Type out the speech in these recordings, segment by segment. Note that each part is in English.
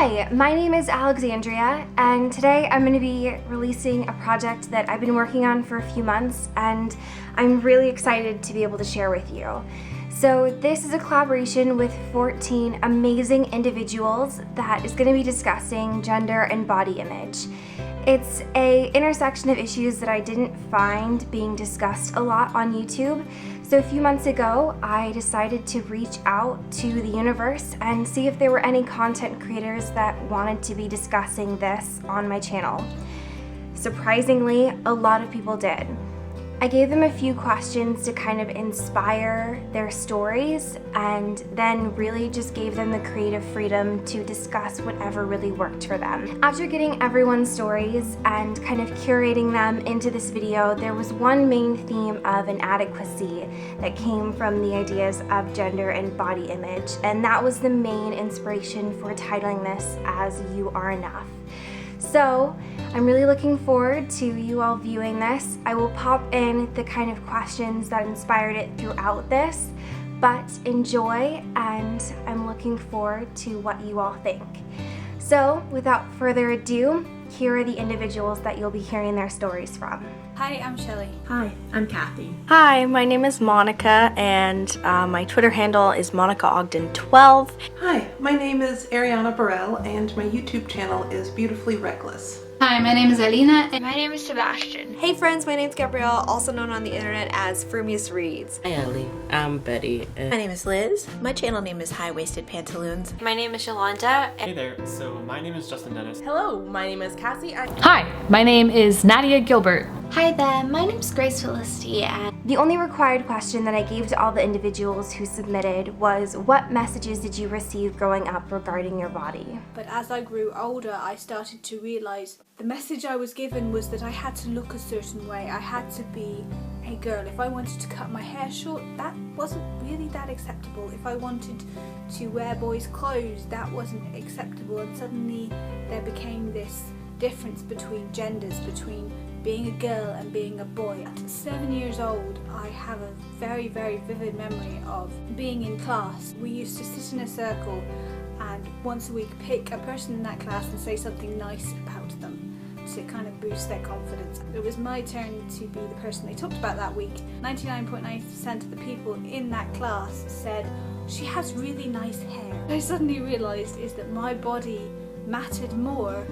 Hi, my name is Alexandria, and today I'm going to be releasing a project that I've been working on for a few months, and I'm really excited to be able to share with you. So this is a collaboration with 14 amazing individuals that is going to be discussing gender and body image. It's an intersection of issues that I didn't find being discussed a lot on YouTube. So a few months ago, I decided to reach out to the universe and see if there were any content creators that wanted to be discussing this on my channel. Surprisingly, a lot of people did. I gave them a few questions to kind of inspire their stories, and then really just gave them the creative freedom to discuss whatever really worked for them. After getting everyone's stories and kind of curating them into this video, there was one main theme of inadequacy that came from the ideas of gender and body image, and that was the main inspiration for titling this as You Are Enough. So I'm really looking forward to you all viewing this. I will pop in the kind of questions that inspired it throughout this, but enjoy, and I'm looking forward to what you all think. So without further ado, here are the individuals that you'll be hearing their stories from. Hi, I'm Shelly. Hi, I'm Kathy. Hi, my name is Monica, and my Twitter handle is MonicaOgden12. Hi, my name is Ariana Burrell, and my YouTube channel is Beautifully Reckless. Hi, my name is Alina. And my name is Sebastian. Hey friends, my name's Gabrielle, also known on the internet as Frumious Reads. Hi Ellie, I'm Betty. My name is Liz. My channel name is High Waisted Pantaloons. My name is Yolanda. Hey there, so my name is Justin Dennis. Hello, my name is Cassie. Hi, my name is Nadia Gilbert. Hi there, my name is Grace Felicity, and The only required question that I gave to all the individuals who submitted was, what messages did you receive growing up regarding your body? But as I grew older, I started to realize the message I was given was that I had to look a certain way. I had to be a girl. If I wanted to cut my hair short, that wasn't really that acceptable. If I wanted to wear boys' clothes, that wasn't acceptable. And suddenly there became this difference between genders, between being a girl and being a boy. At 7 years old, I have a very, very vivid memory of being in class. We used to sit in a circle and once a week pick a person in that class and say something nice about them to kind of boost their confidence. It was my turn to be the person they talked about that week. 99.9% of the people in that class said, "She has really nice hair." What I suddenly realised is that my body mattered more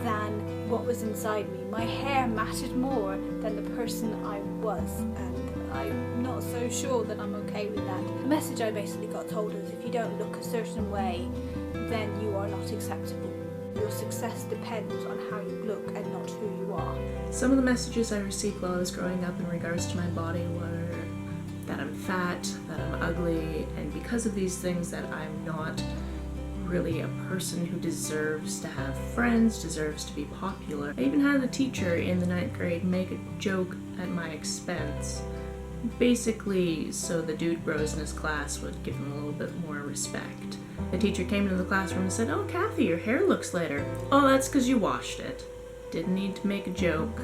than what was inside me. My hair mattered more than the person I was, and I'm not so sure that I'm okay with that. The message I basically got told is if you don't look a certain way, then you are not acceptable. Your success depends on how you look and not who you are. Some of the messages I received while I was growing up in regards to my body were that I'm fat, that I'm ugly, and because of these things that I'm not really a person who deserves to have friends, deserves to be popular. I even had a teacher in the 9th grade make a joke at my expense, basically so the dude bros in his class would give him a little bit more respect. The teacher came into the classroom and said, "Oh, Kathy, your hair looks lighter." "Oh, that's because you washed it." Didn't need to make a joke.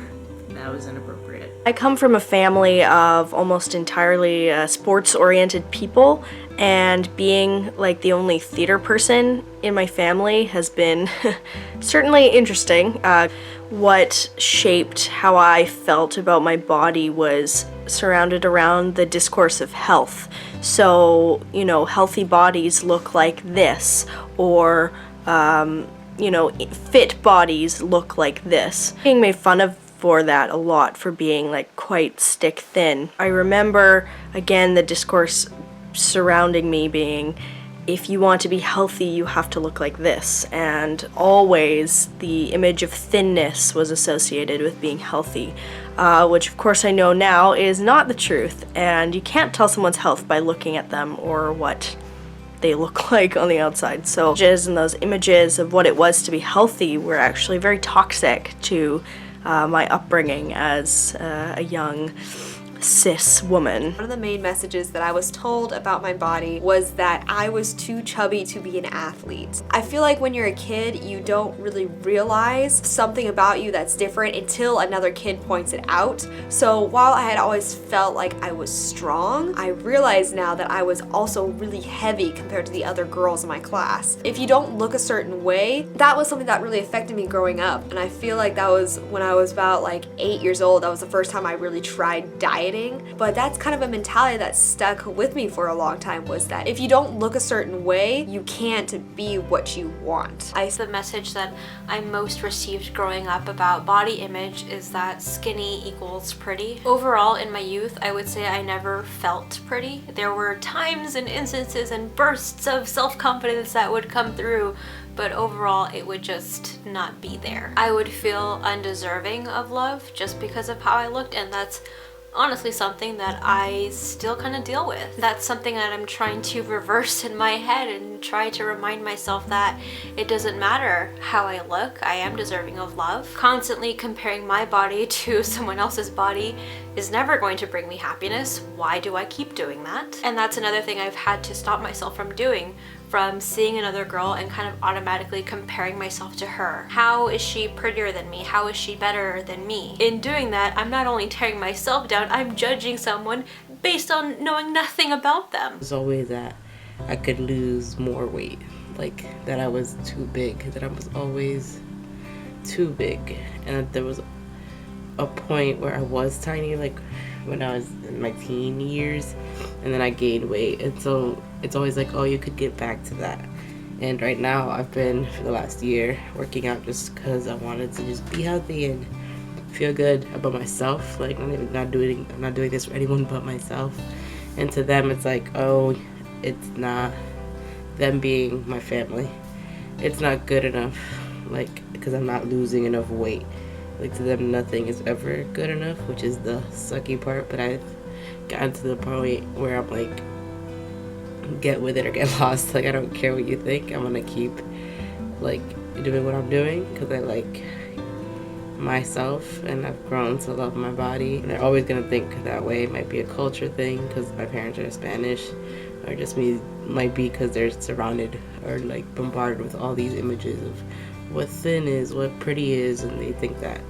That was inappropriate. I come from a family of almost entirely sports-oriented people, and being like the only theater person in my family has been certainly interesting. What shaped how I felt about my body was surrounded around the discourse of health. So, you know, healthy bodies look like this, or, you know, fit bodies look like this. Being made fun of for that a lot, for being like quite stick thin. I remember, again, the discourse surrounding me being, if you want to be healthy, you have to look like this. And always the image of thinness was associated with being healthy, which of course I know now is not the truth. And you can't tell someone's health by looking at them or what they look like on the outside. So those images of what it was to be healthy were actually very toxic to my upbringing as a young cis woman. One of the main messages that I was told about my body was that I was too chubby to be an athlete. I feel like when you're a kid, you don't really realize something about you that's different until another kid points it out. So while I had always felt like I was strong, I realize now that I was also really heavy compared to the other girls in my class. If you don't look a certain way, that was something that really affected me growing up. And I feel like that was when I was about like 8 years old. That was the first time I really tried dieting. But that's kind of a mentality that stuck with me for a long time, was that if you don't look a certain way, you can't be what you want. The message that I most received growing up about body image is that skinny equals pretty. Overall, in my youth, I would say I never felt pretty. There were times and instances and bursts of self-confidence that would come through, but overall it would just not be there. I would feel undeserving of love just because of how I looked, and that's honestly something that I still kind of deal with. That's something that I'm trying to reverse in my head and try to remind myself that it doesn't matter how I look, I am deserving of love. Constantly comparing my body to someone else's body is never going to bring me happiness. Why do I keep doing that? And that's another thing I've had to stop myself from doing, from seeing another girl and kind of automatically comparing myself to her. How is she prettier than me? How is she better than me? In doing that, I'm not only tearing myself down, I'm judging someone based on knowing nothing about them. It was always that I could lose more weight, like that I was too big, that I was always too big. And there was a point where I was tiny, like when I was in my teen years, and then I gained weight, and so it's always like, oh, you could get back to that. And right now I've been, for the last year, working out just because I wanted to just be healthy and feel good about myself. Like, I'm not doing this for anyone but myself. And to them it's like, oh, it's not them being my family, it's not good enough, like, because I'm not losing enough weight. Like, to them nothing is ever good enough, which is the sucky part. But I've gotten to the point where I'm like, get with it or get lost. Like, I don't care what you think, I'm gonna keep like doing what I'm doing because I like myself and I've grown to love my body. And they're always gonna think that way. It might be a culture thing because my parents are Spanish, or just me, might be because they're surrounded or like bombarded with all these images of what thin is, what pretty is, and they think that,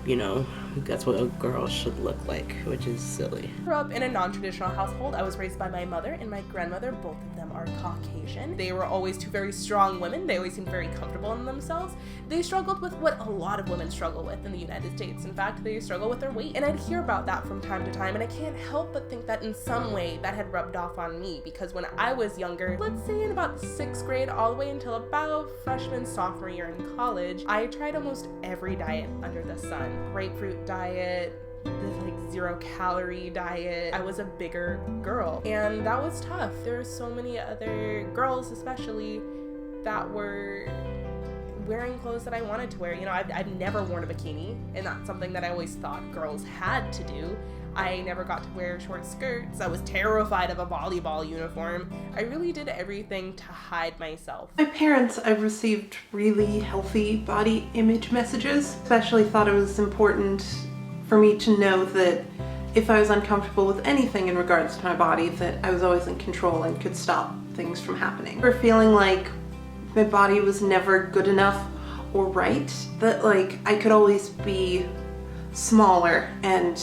you know, that's what a girl should look like, which is silly. I grew up in a non-traditional household. I was raised by my mother and my grandmother. Both of them are Caucasian. They were always two very strong women. They always seemed very comfortable in themselves. They struggled with what a lot of women struggle with in the United States. In fact, they struggle with their weight. And I'd hear about that from time to time, and I can't help but think that in some way that had rubbed off on me, because when I was younger, let's say in about 6th grade all the way until about freshman, sophomore year in college, I tried almost every diet under the sun. Grapefruit diet, the like 0-calorie diet. I was a bigger girl, and that was tough. There were so many other girls especially that were wearing clothes that I wanted to wear. You know, I've never worn a bikini, and that's something that I always thought girls had to do. I never got to wear short skirts. I was terrified of a volleyball uniform. I really did everything to hide myself. My parents, I've received really healthy body image messages. Especially thought it was important for me to know that if I was uncomfortable with anything in regards to my body, that I was always in control and could stop things from happening. For feeling like my body was never good enough or right, that like I could always be smaller, and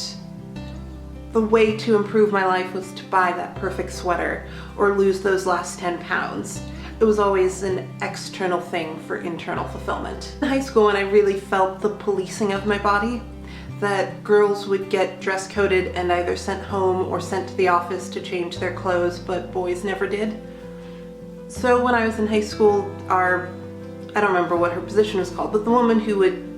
the way to improve my life was to buy that perfect sweater or lose those last 10 pounds. It was always an external thing for internal fulfillment. In high school, when I really felt the policing of my body, that girls would get dress coded and either sent home or sent to the office to change their clothes, but boys never did. So when I was in high school, I don't remember what her position was called, but the woman who would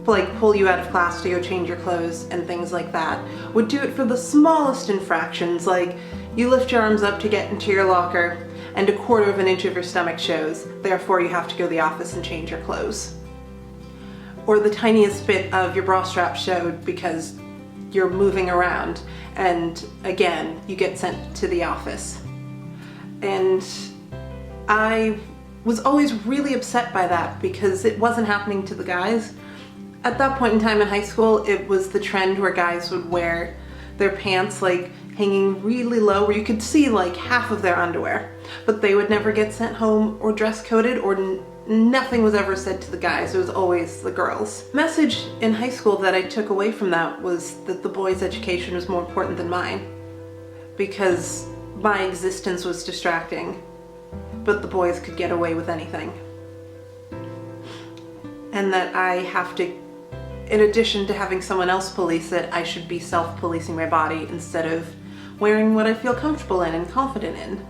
like pull you out of class to go change your clothes and things like that would do it for the smallest infractions, like you lift your arms up to get into your locker and 1/4 of an inch of your stomach shows, therefore you have to go to the office and change your clothes. Or the tiniest bit of your bra strap showed because you're moving around, and again, you get sent to the office. And I was always really upset by that because it wasn't happening to the guys. At that point in time in high school, it was the trend where guys would wear their pants like hanging really low where you could see like half of their underwear, but they would never get sent home or dress coded, or nothing was ever said to the guys. It was always the girls. Message in high school that I took away from that was that the boys' education was more important than mine, because my existence was distracting, but the boys could get away with anything. And that I have to, in addition to having someone else police it, I should be self-policing my body instead of wearing what I feel comfortable in and confident in.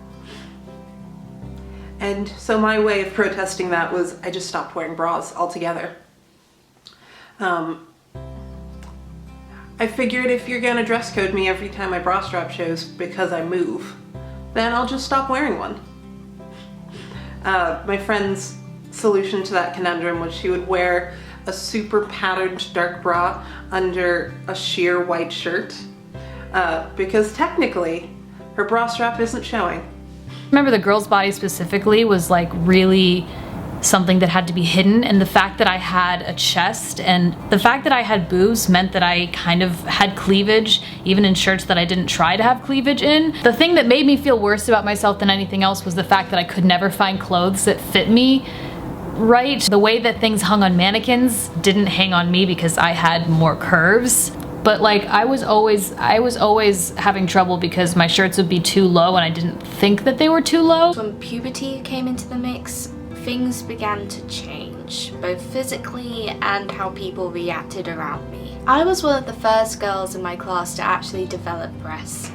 And so my way of protesting that was I just stopped wearing bras altogether. I figured if you're gonna dress code me every time my bra strap shows because I move, then I'll just stop wearing one. My friend's solution to that conundrum was she would wear a super patterned dark bra under a sheer white shirt, because technically her bra strap isn't showing. Remember, the girl's body specifically was like really something that had to be hidden, and the fact that I had a chest and the fact that I had boobs meant that I kind of had cleavage even in shirts that I didn't try to have cleavage in. The thing that made me feel worse about myself than anything else was the fact that I could never find clothes that fit me right. The way that things hung on mannequins didn't hang on me because I had more curves. But like I was always having trouble because my shirts would be too low and I didn't think that they were too low. When puberty came into the mix, things began to change, both physically and how people reacted around me. I was one of the first girls in my class to actually develop breasts.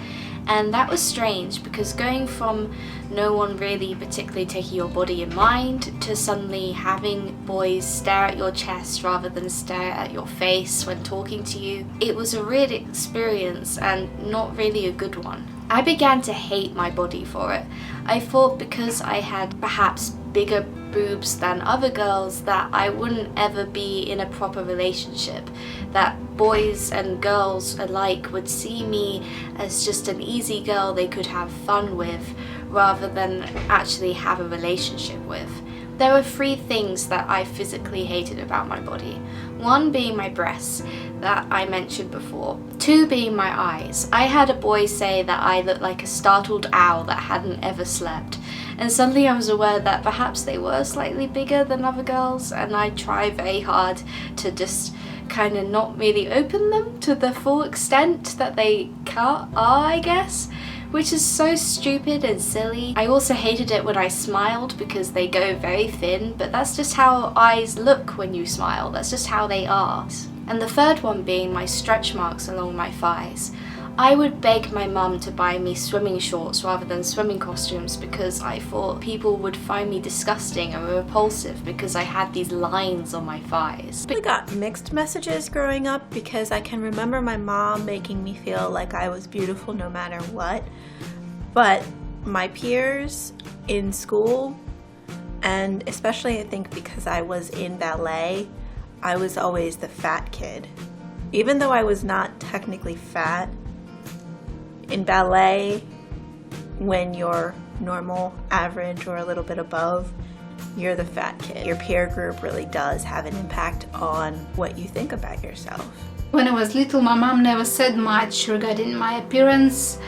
And that was strange because going from no one really particularly taking your body in mind to suddenly having boys stare at your chest rather than stare at your face when talking to you, it was a weird experience and not really a good one. I began to hate my body for it. I thought because I had perhaps bigger boobs than other girls that I wouldn't ever be in a proper relationship, that boys and girls alike would see me as just an easy girl they could have fun with rather than actually have a relationship with. There were 3 things that I physically hated about my body. 1 being my breasts, that I mentioned before. 2 being my eyes. I had a boy say that I looked like a startled owl that hadn't ever slept. And suddenly I was aware that perhaps they were slightly bigger than other girls, and I tried very hard to just kind of not really open them to the full extent that they are, I guess. Which is so stupid and silly. I also hated it when I smiled because they go very thin, but that's just how eyes look when you smile. That's just how they are. And the 3rd one being my stretch marks along my thighs. I would beg my mum to buy me swimming shorts rather than swimming costumes because I thought people would find me disgusting and repulsive because I had these lines on my thighs. I got mixed messages growing up because I can remember my mom making me feel like I was beautiful no matter what. But my peers in school, and especially I think because I was in ballet, I was always the fat kid. Even though I was not technically fat, in ballet, when you're normal, average, or a little bit above, you're the fat kid. Your peer group really does have an impact on what you think about yourself. When I was little, my mom never said much regarding my appearance,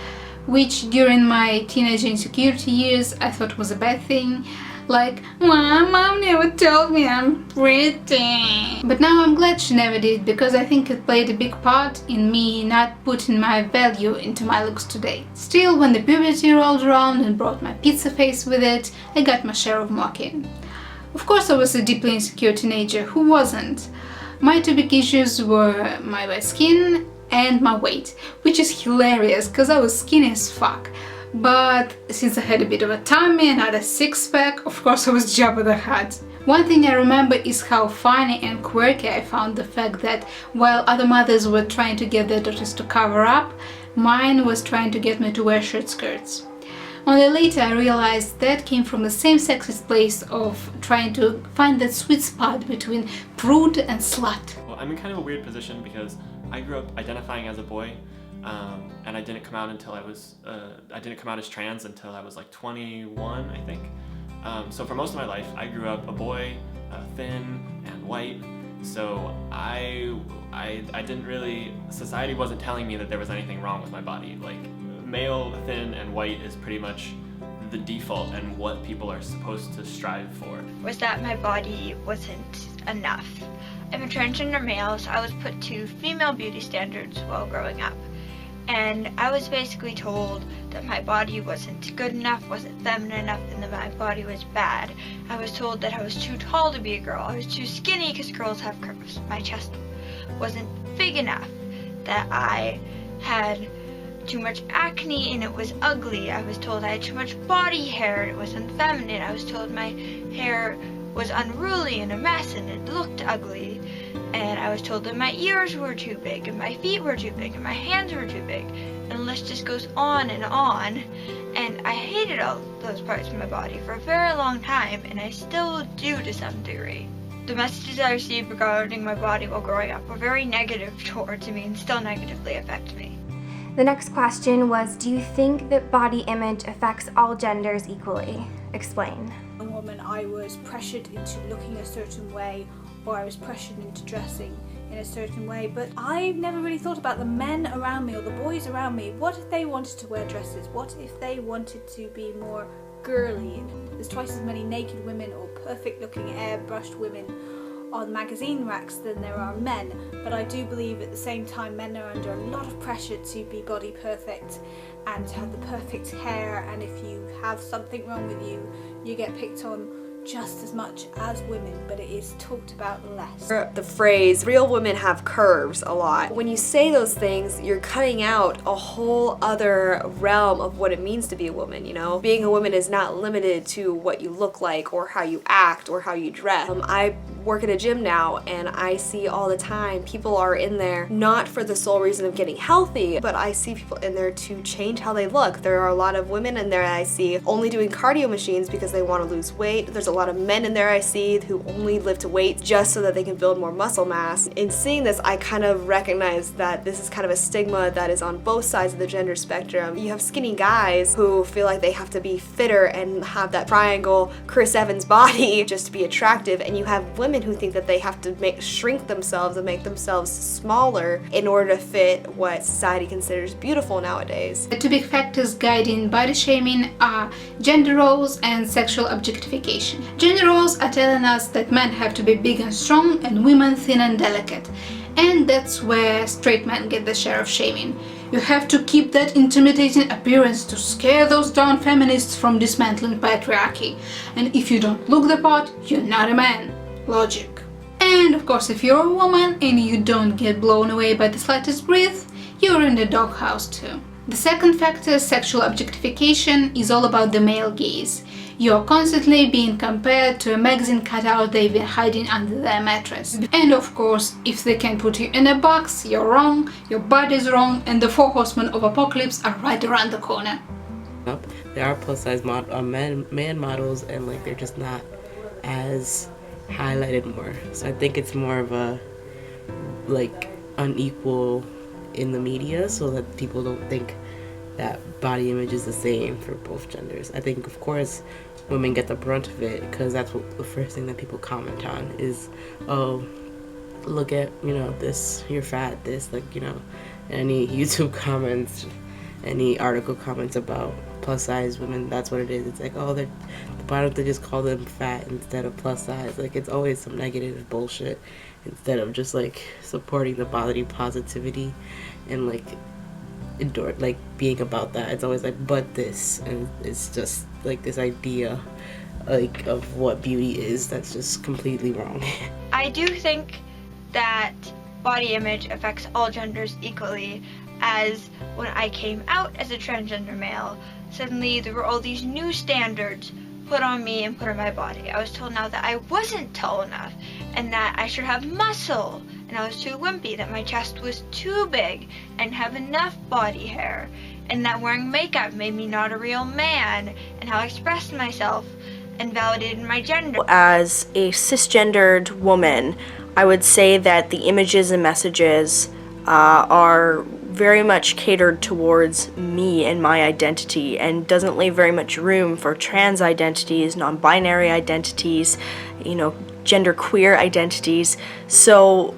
which during my teenage insecurity years I thought was a bad thing. Like, my mom never told me I'm pretty. But now I'm glad she never did, because I think it played a big part in me not putting my value into my looks today. Still, when the puberty rolled around and brought my pizza face with it, I got my share of mocking. Of course I was a deeply insecure teenager, who wasn't? My 2 big issues were my bad skin and my weight, which is hilarious because I was skinny as fuck. But since I had a bit of a tummy and had a 6-pack, of course I was Jabba the Hutt. One thing I remember is how funny and quirky I found the fact that while other mothers were trying to get their daughters to cover up, mine was trying to get me to wear short skirts. Only later I realized that came from the same sexist place of trying to find that sweet spot between prude and slut. Well, I'm in kind of a weird position because I grew up identifying as a boy. And I didn't come out until I didn't come out as trans until I was like 21, I think. So for most of my life, I grew up a boy, thin and white, So I didn't really, society wasn't telling me that there was anything wrong with my body. Like, male, thin, and white is pretty much the default and what people are supposed to strive for. Was that my body wasn't enough. I'm a transgender male, so I was put to female beauty standards while growing up. And I was basically told that my body wasn't good enough, wasn't feminine enough, and that my body was bad. I was told that I was too tall to be a girl. I was too skinny because girls have curves. My chest wasn't big enough, that I had too much acne and it was ugly. I was told I had too much body hair and it was unfeminine. I was told my hair was unruly and a mess and it looked ugly. And I was told that my ears were too big and my feet were too big and my hands were too big. And the list just goes on. And I hated all those parts of my body for a very long time, and I still do to some degree. The messages I received regarding my body while growing up were very negative towards me and still negatively affect me. The next question was, do you think that body image affects all genders equally? Explain. As a woman, I was pressured into looking a certain way, or I was pressured into dressing in a certain way, but I never really thought about the men around me or the boys around me. What if they wanted to wear dresses? What if they wanted to be more girly? There's twice as many naked women or perfect looking airbrushed women on magazine racks than there are men, but I do believe at the same time men are under a lot of pressure to be body perfect and to have the perfect hair, and if you have something wrong with you, you get picked on just as much as women, but it is talked about less. The phrase, real women have curves, a lot. When you say those things, you're cutting out a whole other realm of what it means to be a woman, you know? Being a woman is not limited to what you look like or how you act or how you dress. I work at a gym now, and I see all the time people are in there not for the sole reason of getting healthy, but I see people in there to change how they look. There are a lot of women in there I see only doing cardio machines because they want to lose weight. There's a lot of men in there I see who only lift weights just so that they can build more muscle mass. In seeing this, I kind of recognize that this is kind of a stigma that is on both sides of the gender spectrum. You have skinny guys who feel like they have to be fitter and have that triangle Chris Evans body just to be attractive, and you have women who think that they have to shrink themselves and make themselves smaller in order to fit what society considers beautiful nowadays. The two big factors guiding body shaming are gender roles and sexual objectification. Gender roles are telling us that men have to be big and strong and women thin and delicate. And that's where straight men get the share of shaming. You have to keep that intimidating appearance to scare those darn feminists from dismantling patriarchy. And if you don't look the part, you're not a man. Logic. And of course, if you're a woman and you don't get blown away by the slightest breeze, you're in the doghouse too. The second factor, sexual objectification, is all about the male gaze. You're constantly being compared to a magazine cutout they've been hiding under their mattress. And of course, if they can put you in a box, you're wrong, your body's wrong, and the 4 horsemen of apocalypse are right around the corner. There are plus size man models, and like they're just not as highlighted more. So I think it's more of a like unequal in the media, so that people don't think that body image is the same for both genders. I think, of course, women get the brunt of it because that's what the first thing that people comment on is, oh, look at, you know, this, you're fat, this, like, you know, any YouTube comments, any article comments about plus size women, that's what it is. It's like, oh, why don't they just call them fat instead of plus size? Like, it's always some negative bullshit instead of just like supporting the body positivity and like being about that. It's always like, but this, and it's just like this idea like of what beauty is that's just completely wrong. I do think that body image affects all genders equally, as when I came out as a transgender male, suddenly there were all these new standards put on me and put on my body. I was told now that I wasn't tall enough and that I should have muscle, and I was too wimpy, that my chest was too big and have enough body hair, and that wearing makeup made me not a real man, and how I expressed myself and validated my gender. As a cisgendered woman, I would say that the images and messages are very much catered towards me and my identity, and doesn't leave very much room for trans identities, non-binary identities, you know, genderqueer identities. So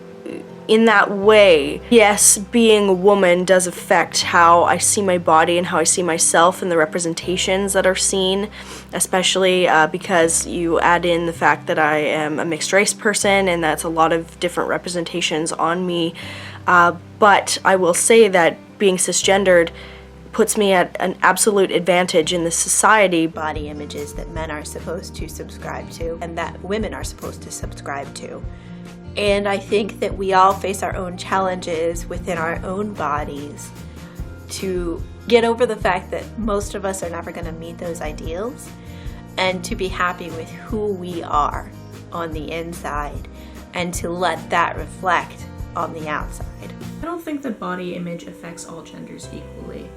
in that way, yes, being a woman does affect how I see my body and how I see myself and the representations that are seen, especially because you add in the fact that I am a mixed race person, and that's a lot of different representations on me. But I will say that being cisgendered puts me at an absolute advantage in this society. Body images that men are supposed to subscribe to and that women are supposed to subscribe to. And I think that we all face our own challenges within our own bodies to get over the fact that most of us are never going to meet those ideals, and to be happy with who we are on the inside and to let that reflect on the outside. I don't think that body image affects all genders equally.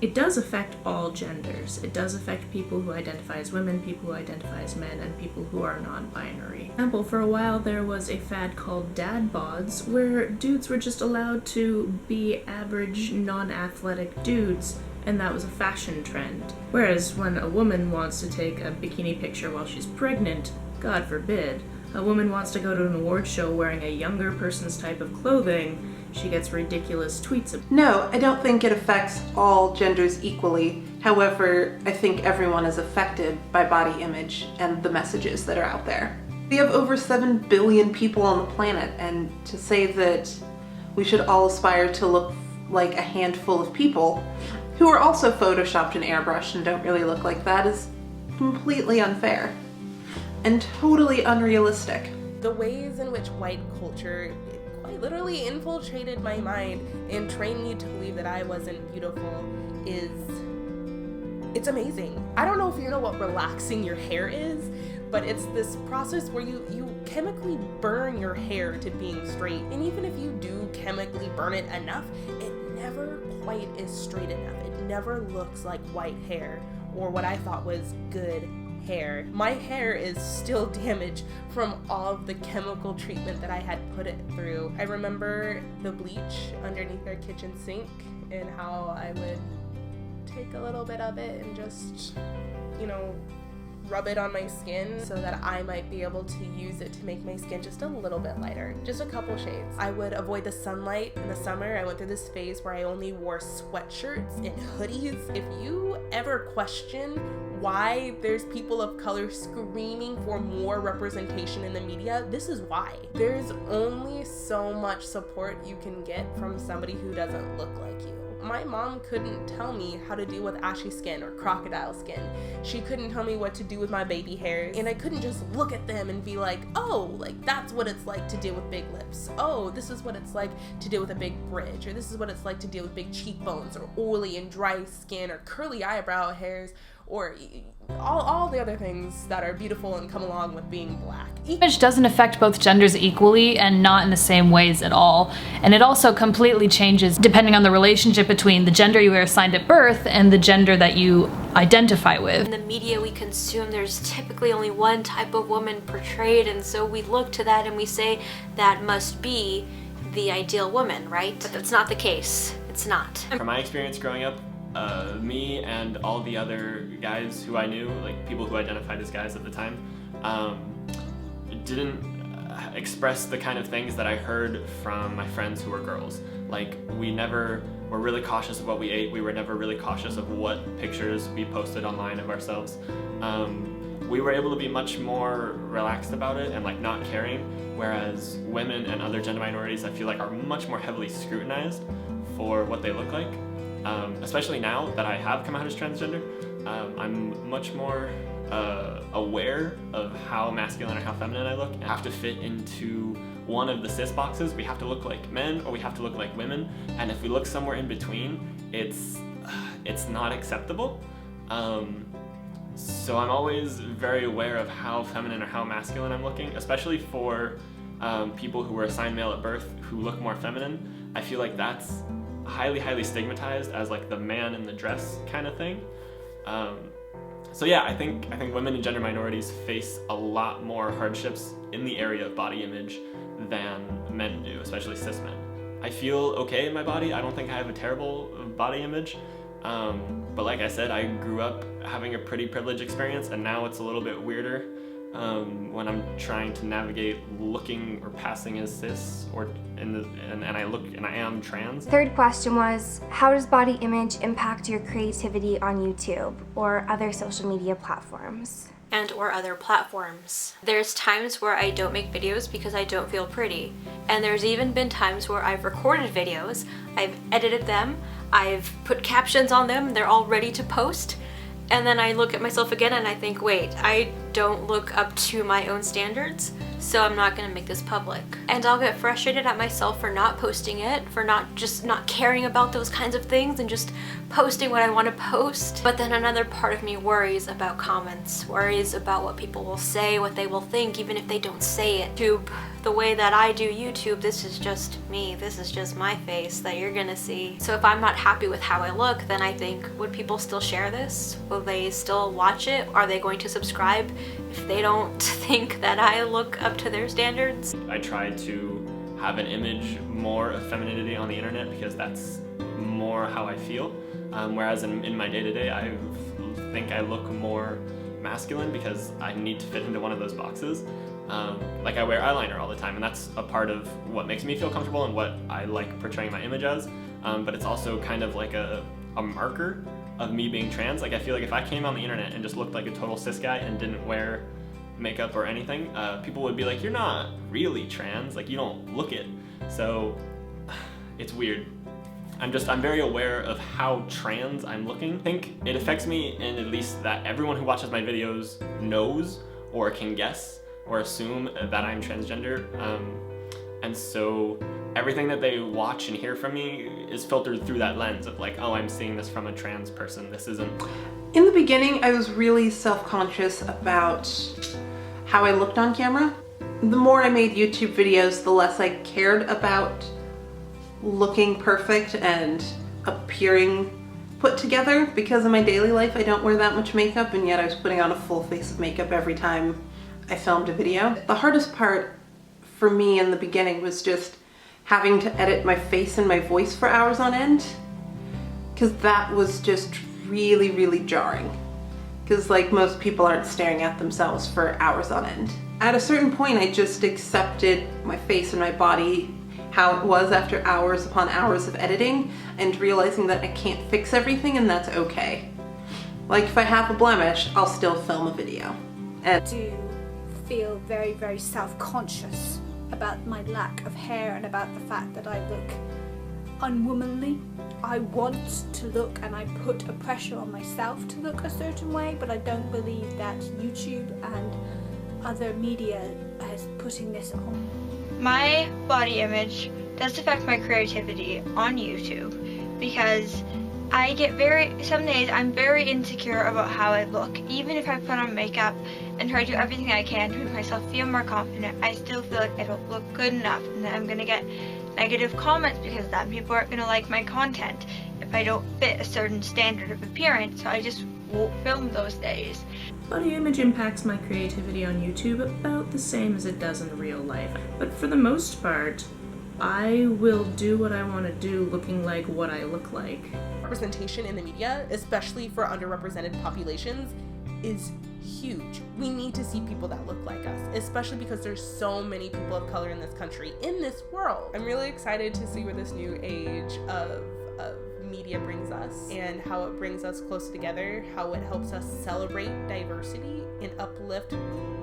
It does affect all genders. It does affect people who identify as women, people who identify as men, and people who are non-binary. For example, for a while there was a fad called dad bods, where dudes were just allowed to be average, non-athletic dudes, and that was a fashion trend. Whereas when a woman wants to take a bikini picture while she's pregnant, God forbid, a woman wants to go to an award show wearing a younger person's type of clothing, she gets ridiculous tweets. No, I don't think it affects all genders equally. However, I think everyone is affected by body image and the messages that are out there. We have over 7 billion people on the planet, and to say that we should all aspire to look like a handful of people who are also photoshopped and airbrushed and don't really look like that is completely unfair and totally unrealistic. The ways in which white culture quite literally infiltrated my mind and trained me to believe that I wasn't beautiful it's amazing. I don't know if you know what relaxing your hair is, but it's this process where you chemically burn your hair to being straight, and even if you do chemically burn it enough, it never quite is straight enough. It never looks like white hair or what I thought was good hair. My hair is still damaged from all of the chemical treatment that I had put it through. I remember the bleach underneath our kitchen sink and how I would take a little bit of it and just, rub it on my skin so that I might be able to use it to make my skin just a little bit lighter, just a couple shades. I would avoid the sunlight in the summer. I went through this phase where I only wore sweatshirts and hoodies. If you ever question why there's people of color screaming for more representation in the media, this is why. There's only so much support you can get from somebody who doesn't look like you. My mom couldn't tell me how to deal with ashy skin or crocodile skin. She couldn't tell me what to do with my baby hairs, and I couldn't just look at them and be like, oh, like that's what it's like to deal with big lips. Oh, this is what it's like to deal with a big bridge, or this is what it's like to deal with big cheekbones, or oily and dry skin, or curly eyebrow hairs, or all the other things that are beautiful and come along with being black. Image doesn't affect both genders equally and not in the same ways at all. And it also completely changes depending on the relationship between the gender you were assigned at birth and the gender that you identify with. In the media we consume, there's typically only one type of woman portrayed, and so we look to that and we say that must be the ideal woman, right? But that's not the case. It's not. From my experience growing up, me and all the other guys who I knew, like people who identified as guys at the time, didn't express the kind of things that I heard from my friends who were girls. Like, we never were really cautious of what we ate. We were never really cautious of what pictures we posted online of ourselves. We were able to be much more relaxed about it and like not caring, whereas women and other gender minorities I feel like are much more heavily scrutinized for what they look like. Especially now that I have come out as transgender, I'm much more aware of how masculine or how feminine I look. I have to fit into one of the cis boxes. We have to look like men or we have to look like women, and if we look somewhere in between, it's not acceptable. So I'm always very aware of how feminine or how masculine I'm looking, especially for people who were assigned male at birth who look more feminine. I feel like that's highly stigmatized as like the man in the dress kind of thing. So yeah, I think women and gender minorities face a lot more hardships in the area of body image than men do, especially cis men. I feel okay in my body. I don't think I have a terrible body image. But like I said, I grew up having a pretty privileged experience, and now it's a little bit weirder when I'm trying to navigate looking or passing as cis, and I am trans. Third question was, how does body image impact your creativity on YouTube or other social media platforms? And or other platforms. There's times where I don't make videos because I don't feel pretty. And there's even been times where I've recorded videos, I've edited them, I've put captions on them, they're all ready to post, and then I look at myself again and I think, wait, I don't look up to my own standards, so I'm not gonna make this public. And I'll get frustrated at myself for not posting it, for not caring about those kinds of things and just posting what I want to post. But then another part of me worries about comments, worries about what people will say, what they will think, even if they don't say it. YouTube, the way that I do YouTube, this is just me, this is just my face that you're gonna see. So if I'm not happy with how I look, then I think, would people still share this? Will they still watch it? Are they going to subscribe if they don't think that I look up to their standards? I try to have an image more of femininity on the internet because that's more how I feel. Whereas in my day-to-day, I think I look more masculine because I need to fit into one of those boxes. Like I wear eyeliner all the time, and that's a part of what makes me feel comfortable and what I like portraying my image as. But it's also kind of like a marker of me being trans. Like I feel like if I came on the internet and just looked like a total cis guy and didn't wear makeup or anything, people would be like, you're not really trans, like you don't look it. So it's weird. I'm very aware of how trans I'm looking. I think it affects me in at least that everyone who watches my videos knows or can guess or assume that I'm transgender. And so everything that they watch and hear from me is filtered through that lens of like, oh, I'm seeing this from a trans person. This isn't. In the beginning, I was really self-conscious about how I looked on camera. The more I made YouTube videos, the less I cared about looking perfect and appearing put together, because in my daily life I don't wear that much makeup, and yet I was putting on a full face of makeup every time I filmed a video. The hardest part for me in the beginning was just having to edit my face and my voice for hours on end, because that was just really, really jarring. Because like most people aren't staring at themselves for hours on end. At a certain point I just accepted my face and my body how it was after hours upon hours of editing, and realizing that I can't fix everything, and that's okay. Like if I have a blemish, I'll still film a video. I do feel very, very self-conscious about my lack of hair and about the fact that I look unwomanly. I want to look, and I put a pressure on myself to look a certain way, but I don't believe that YouTube and other media is putting this on. My body image does affect my creativity on YouTube because I get some days I'm very insecure about how I look. Even if I put on makeup and try to do everything I can to make myself feel more confident, I still feel like I don't look good enough, and then I'm gonna get negative comments because that people aren't gonna like my content if I don't fit a certain standard of appearance, so I just won't film those days. Body image impacts my creativity on YouTube about the same as it does in real life. But for the most part, I will do what I want to do looking like what I look like. Representation in the media, especially for underrepresented populations, is huge. We need to see people that look like us, especially because there's so many people of color in this country, in this world. I'm really excited to see where this new age of media brings us, and how it brings us closer together, how it helps us celebrate diversity and uplift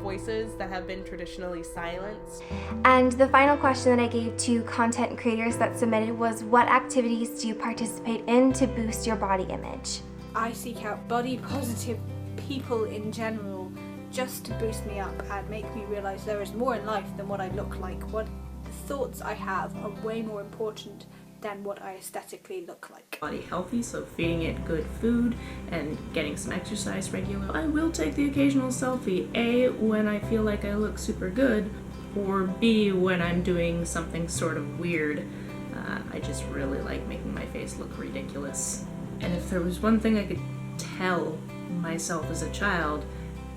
voices that have been traditionally silenced. And the final question that I gave to content creators that submitted was, what activities do you participate in to boost your body image? I seek out body positive people in general just to boost me up and make me realize there is more in life than what I look like. What the thoughts I have are way more important than what I aesthetically look like. Body healthy, so feeding it good food and getting some exercise regularly. I will take the occasional selfie, A, when I feel like I look super good, or B, when I'm doing something sort of weird. I just really like making my face look ridiculous. And if there was one thing I could tell myself as a child,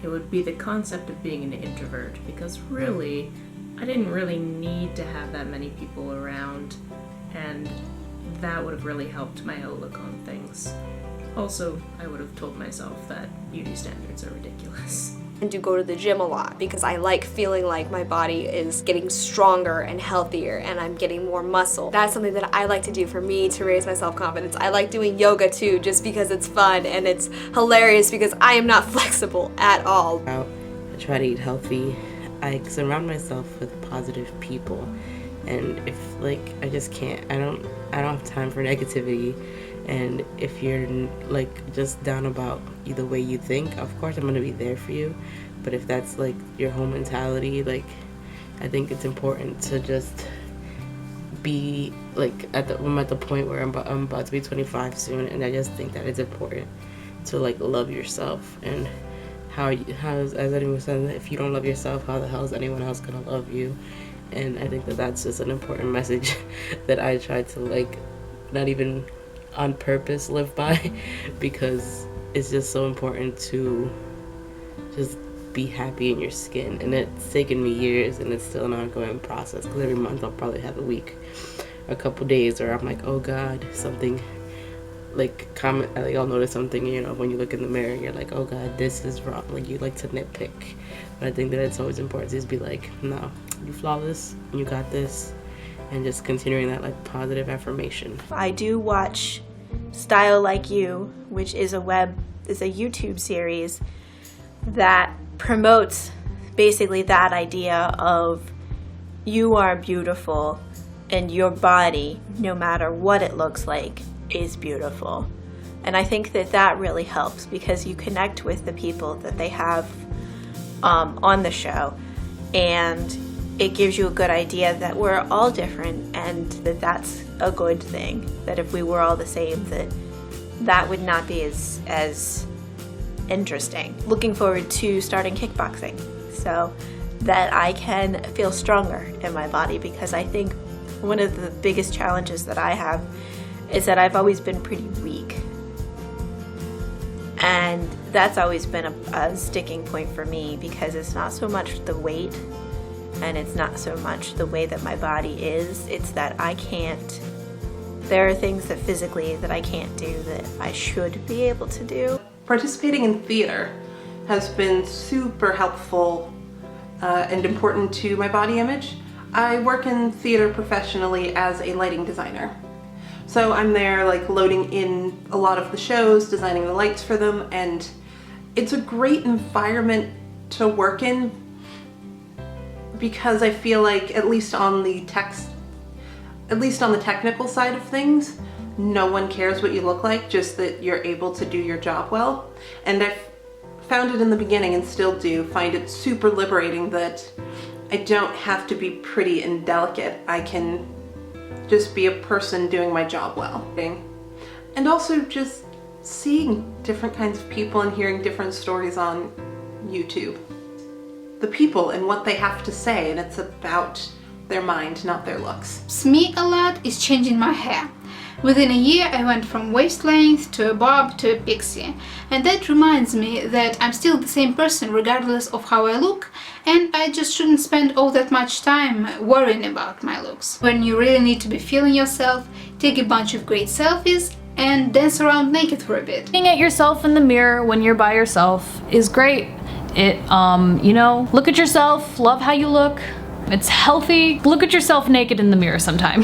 it would be the concept of being an introvert, because really, I didn't really need to have that many people around, and that would have really helped my outlook on things. Also, I would have told myself that beauty standards are ridiculous. and do go to the gym a lot because I like feeling like my body is getting stronger and healthier and I'm getting more muscle. That's something that I like to do for me to raise my self-confidence. I like doing yoga too, just because it's fun and it's hilarious because I am not flexible at all. I try to eat healthy. I surround myself with positive people, and if like I just can't, I don't have time for negativity. And if you're like just down about the way you think, of course I'm gonna be there for you. But if that's like your whole mentality, like I think it's important to just be like I'm at the point where I'm about to be 25 soon, and I just think that it's important to like love yourself. And as anyone said, if you don't love yourself, how the hell is anyone else gonna love you? And I think that that's just an important message that I try to like not even on purpose live by, because it's just so important to just be happy in your skin. And it's taken me years, and it's still an ongoing process, because every month I'll probably have a couple days where I'm like, oh God, something I'll notice something, you know, when you look in the mirror and you're like, oh God, this is wrong. Like, you like to nitpick. But I think that it's always important to just be like, no, you flawless, you got this, and just continuing that like positive affirmation. I do watch Style Like You, which is a YouTube series that promotes basically that idea of you are beautiful and your body, no matter what it looks like, is beautiful. And I think that that really helps because you connect with the people that they have on the show, and it gives you a good idea that we're all different and that that's a good thing. That if we were all the same, that would not be as interesting. Looking forward to starting kickboxing so that I can feel stronger in my body, because I think one of the biggest challenges that I have is that I've always been pretty weak. And that's always been a sticking point for me, because it's not so much the weight and it's not so much the way that my body is, it's that there are things that physically that I can't do that I should be able to do. Participating in theater has been super helpful and important to my body image. I work in theater professionally as a lighting designer. So I'm there like loading in a lot of the shows, designing the lights for them, and it's a great environment to work in because I feel like at least on the technical side of things, no one cares what you look like, just that you're able to do your job well. And I've found it in the beginning and still do find it super liberating that I don't have to be pretty and delicate. I can just be a person doing my job well. And also just seeing different kinds of people and hearing different stories on YouTube. The people and what they have to say, and it's about their mind, not their looks. Me a lot is changing my hair. Within a year I went from waist length to a bob to a pixie, and that reminds me that I'm still the same person regardless of how I look, and I just shouldn't spend all that much time worrying about my looks. When you really need to be feeling yourself, take a bunch of great selfies and dance around naked for a bit. Looking at yourself in the mirror when you're by yourself is great. Look at yourself, love how you look. It's healthy. Look at yourself naked in the mirror sometime.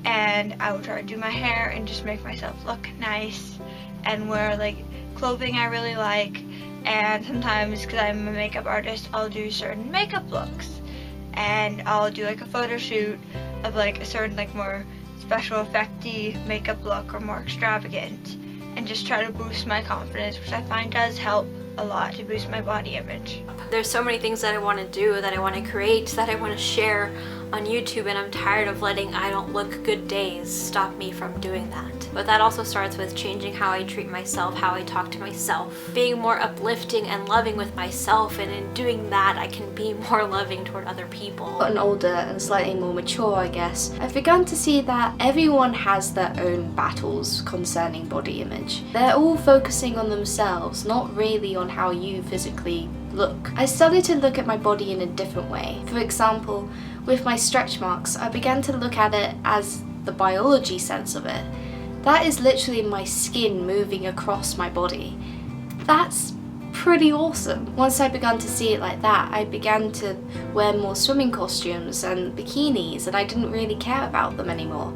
And I would try to do my hair and just make myself look nice and wear like clothing I really like. And sometimes, because I'm a makeup artist, I'll do certain makeup looks, and I'll do like a photo shoot of like a certain like more special effecty makeup look or more extravagant, and just try to boost my confidence, which I find does help a lot to boost my body image. There's so many things that I want to do, that I want to create, that I want to share on YouTube, and I'm tired of letting I don't look good days stop me from doing that. But that also starts with changing how I treat myself, how I talk to myself, being more uplifting and loving with myself, and in doing that I can be more loving toward other people. Gotten older and slightly more mature, I guess, I've begun to see that everyone has their own battles concerning body image. They're all focusing on themselves, not really on how you physically look. I started to look at my body in a different way. For example, with my stretch marks, I began to look at it as the biology sense of it. That is literally my skin moving across my body. That's pretty awesome. Once I began to see it like that, I began to wear more swimming costumes and bikinis, and I didn't really care about them anymore.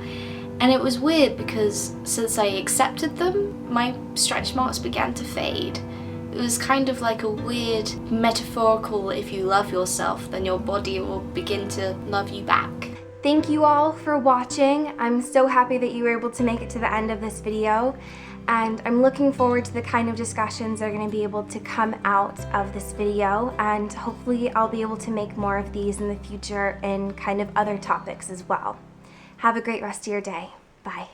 And it was weird because since I accepted them, my stretch marks began to fade. It was kind of like a weird metaphorical, if you love yourself, then your body will begin to love you back. Thank you all for watching. I'm so happy that you were able to make it to the end of this video, and I'm looking forward to the kind of discussions that are going to be able to come out of this video, and hopefully I'll be able to make more of these in the future in kind of other topics as well. Have a great rest of your day. Bye.